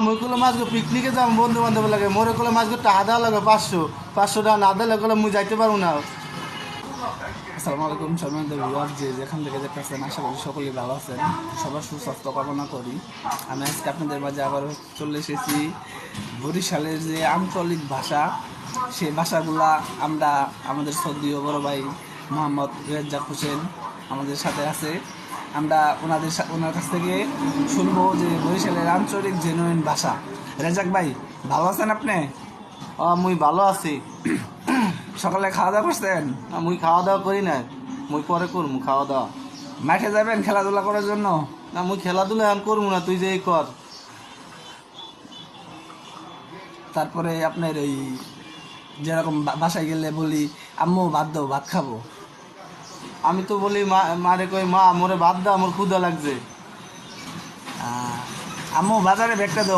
মুই কলে মাছগো পিকনিকে যাম বন্ধু বান্ধব লাগে মোরে কলে মাছগো টাকা দেওয়া লাগে 500 টাকা না দিলে কলে মুই যাইতে পারবো না। আসসালামু আলাইকুম সম্মানিত ভিউয়ার, যে যেখান থেকে দেখতেছেন আশা করি সকলেই ভালো আছেন। সবার সুস্বাস্থ্য কামনা করি। আমি আজকে আপনাদের মাঝে আবার চলে এসেছি। বরিশালের যে আঞ্চলিক ভাষা, সেই ভাষাগুলা আমরা আমাদের শ্রদ্ধেয় বড় ভাই মোহাম্মদ রেজ্জাক হোসেন আমাদের সাথে আছে। আমরা ওনার কাছ থেকে শুনবো যে বরিশালের আঞ্চলিক জেনুইন ভাষা। রেজ্জাক ভাই, ভালো আছেন আপনি? মুই ভালো আছি। সকালে খাওয়া দাওয়া করছেন? মুই খাওয়া দাওয়া করি না, মুই পরে করমু খাওয়া দাওয়া। মাঠে যাবেন খেলাধুলা করার জন্য? না মুই খেলাধুলা এখন করবো না, তুই যে এই কর। তারপরে আপনার ওই যেরকম বাসায় গেলে বলি আম্মু ভাত দাও, ভাত খাবো। আমি তো বলি মারে কই মা মোরে ভাত দাও, আমার ক্ষুধা লাগছে। আম্মু বাজারে ব্যাগটা দাও,